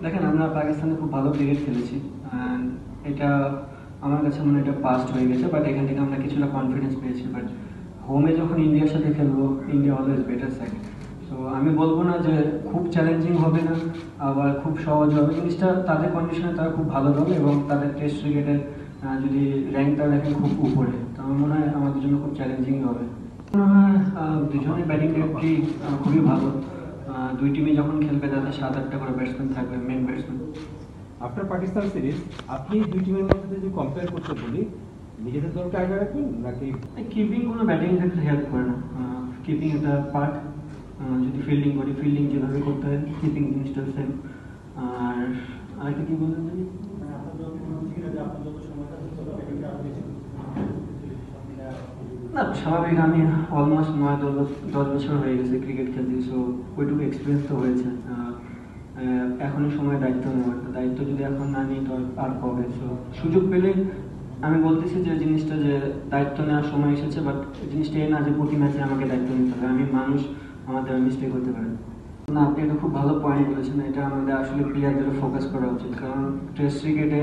দেখেন আমরা পাকিস্তানে খুব ভালো ক্রিকেট খেলেছি অ্যান্ড এটা আমার কাছে মনে হয় এটা পাস্ট হয়ে গেছে, বাট এখান থেকে আমরা কিছুটা কনফিডেন্স পেয়েছি। বাট হোমে যখন ইন্ডিয়ার সাথে খেলবো, India always better side. So আমি বলবো না যে খুব চ্যালেঞ্জিং হবে না, আবার খুব সহজ হবে। জিনিসটা তাদের কন্ডিশনে তারা খুব ভালো দল এবং তাদের টেস্ট ক্রিকেটের যদি র্যাঙ্কটা দেখেন খুব উপরে, তো আমার মনে হয় আমাদের জন্য খুব চ্যালেঞ্জিং হবে। মনে হয় দুজনের ব্যাটিং ডেপথই খুবই ভালো। দুই টিমই যখন খেলবে তাদের 7-8টা করে ব্যাটসম্যান থাকবে, main batsman. After Pakistan series আপনি দুই টিমের মধ্যে যদি কম্পেয়ার করতে বলি, নিজেদের দলকে আগে রাখবেন নাকি কিপিং কোনো ব্যাটিং ক্ষেত্রে হেল্প করে না। কিপিং একটা পার্ট। যদি ফিল্ডিং করি, ফিল্ডিং যেভাবে করতে হয় কিপিং জিনিসটা সেম। আর আরেকটা কি বললেন জানি না, স্বাভাবিক। আমি অলমোস্ট 9-10 বছর হয়ে গেছে ক্রিকেট খেলছি, সো ওইটুকু এক্সপিরিয়েন্স তো হয়েছে। এখনই সময় দায়িত্ব নেওয়ার, দায়িত্ব যদি এখন না নিই তো আর কবে। সো সুযোগ পেলে আমি বলতেছি যে জিনিসটা যে দায়িত্ব নেওয়ার সময় এসেছে, বাট জিনিসটা এই না যে প্রতি ম্যাচে আমাকে দায়িত্ব নিতে হবে। আমি মানুষ, আমাদের মিস্টেক হতে পারে। না, আপনি একটা খুব ভালো পয়েন্ট বলেছেন। এটা আমাদের আসলে প্লেয়ারদের ফোকাস করা উচিত, কারণ টেস্ট ক্রিকেটে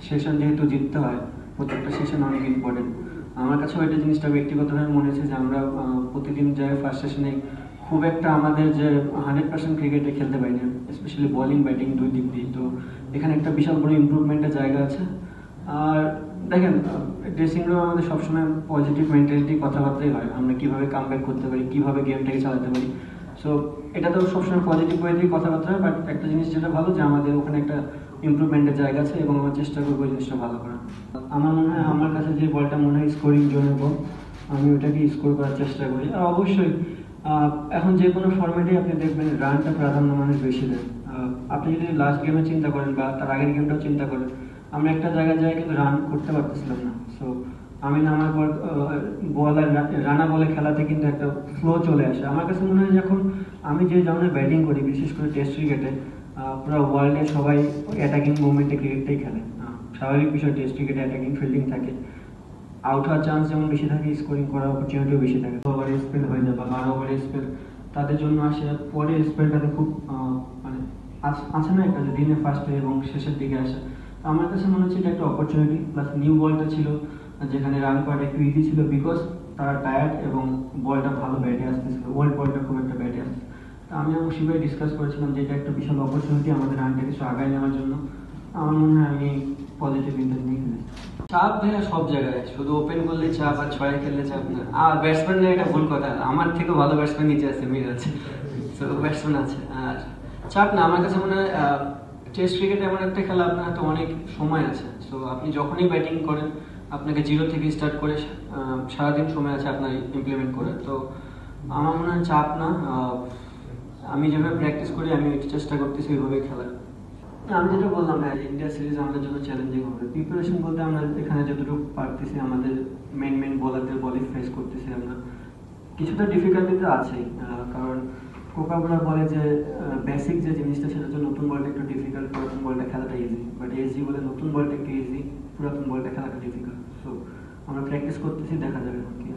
সেশন যেহেতু জিততে হয়, প্রত্যেকটা সেশন অনেক ইম্পর্টেন্ট। আমার কাছেও এটা জিনিসটা ব্যক্তিগতভাবে মনে হয়েছে যে আমরা প্রতিদিন যাই ফার্স্ট সেশনে খুব একটা আমাদের যে 100% ক্রিকেটে খেলতে পারি না, স্পেশালি বোলিং ব্যাটিং দুই দিক দিয়ে। তো এখানে একটা বিশাল বড় ইমপ্রুভমেন্টের জায়গা আছে। আর দেখেন, ড্রেসিং রুমে আমাদের সবসময় পজিটিভ মেন্টালিটি কথাবার্তাই হয়, আমরা কীভাবে কামব্যাক করতে পারি, কীভাবে গেমটাকে চালাতে পারি। সো এটা তো সবসময় পজিটিভ ওয়েতেই কথাবার্তা হয়, বাট একটা জিনিস যেটা ভালো যে আমাদের ওখানে একটা ইমপ্রুভমেন্টের জায়গা আছে এবং আমরা চেষ্টা করবো জিনিসটা ভালো করার। আমার মনে হয় আমার কাছে যে বলটা মনে হয় স্কোরিং জোনের বল, আমি ওটাকে স্কোর করার চেষ্টা করি। আর অবশ্যই এখন যে কোনো ফর্মেটেই আপনি দেখবেন রানটা প্রাধান্য মানুষ বেশি দেয়। আপনি যদি লাস্ট গেমে চিন্তা করেন বা তার আগের গেমটাও চিন্তা করেন, আমরা একটা জায়গায় যাই কিন্তু রান করতে পারতেছিলাম না। সো আমি নামার পর বল আর রানা বলে খেলাতে কিন্তু একটা ফ্লো চলে আসে। আমার কাছে মনে হয় যখন আমি যে ধরনের ব্যাটিং করি, বিশেষ করে টেস্ট ক্রিকেটে, পুরো ওয়ার্ল্ডে সবাই অ্যাটাকিং মুভমেন্টে ক্রিকেটটাই খেলে। স্বাভাবিক বিষয়, টেস্ট ক্রিকেটে অ্যাটাকিং ফিল্ডিং থাকে, আউট হওয়ার চান্স যেমন বেশি থাকে, স্কোরিং করার অপরচুনিটিও বেশি থাকে। ওভারে স্পেল হয়ে যায় বা 12 ওভারে স্পেল তাদের জন্য আসে। পরে স্পেলটাতে খুব মানে আছে না একটা যে দিনে ফার্স্টে এবং শেষের দিকে আসে। তো আমার কাছে মনে হচ্ছে এটা একটা অপরচুনিটি। প্লাস নিউ বলটা ছিল যেখানে রান করাটা একটু ইজি ছিল, বিকজ তারা টায়ার্ড এবং বলটা ভালো ব্যাটে আসতেছিল, ওল্ড বলটা খুব একটা ব্যাটে আসছে। তো আমি এবং শিবাই ডিসকাস করেছিলাম যে এটা একটা বিশাল অপরচুনিটি আমাদের রানটা কিছু আগায় নেওয়ার জন্য। আমার মনে হয় আমি পজিটিভ ইন্টার নিয়ে ফেলেছি। চাপ ভাইয়া সব জায়গায়, শুধু ওপেন করলে চাপ আর ছয়ে খেললে চাপ না। আর ব্যাটসম্যানরা এটা ভুল কথা, আমার থেকে ভালো ব্যাটসম্যান নিচে আছে, মিরাজ। তো ব্যাটসম্যান আছে আর চাপ না। আমার কাছে মনে হয় টেস্ট ক্রিকেট এমন একটা খেলা, আপনার হাতে অনেক সময় আছে। সো আপনি যখনই ব্যাটিং করেন, আপনাকে জিরো থেকে স্টার্ট করে সারাদিন সময় আছে আপনার ইমপ্লিমেন্ট করে। তো আমার মনে হয় চাপ না। আমি যেভাবে প্র্যাকটিস করি আমি চেষ্টা করতেছি ওইভাবে খেলার। আমি যেটা বললাম ভাই, ইন্ডিয়া সিরিজ আমাদের জন্য চ্যালেঞ্জিং হবে। প্রিপারেশন বলতে আমরা এখানে যতটুকু পারতেছি আমাদের মেন বোলারদের বলে ফেস করতেছি আমরা। কিছুটা ডিফিকাল্টি তো আছেই, কারণ কোকাবুরা বলে যে বেসিক যে জিনিসটা সেটা হচ্ছে নতুন বলটা একটু ডিফিকাল্ট, পুরাতন বলটা খেলাটা ইজি। বাট এসজি বলে নতুন বলটা একটু ইজি, পুরাতন বলটা খেলাটা ডিফিকাল্ট। সো আমরা প্র্যাকটিস করতেছি, দেখা যাবে কি।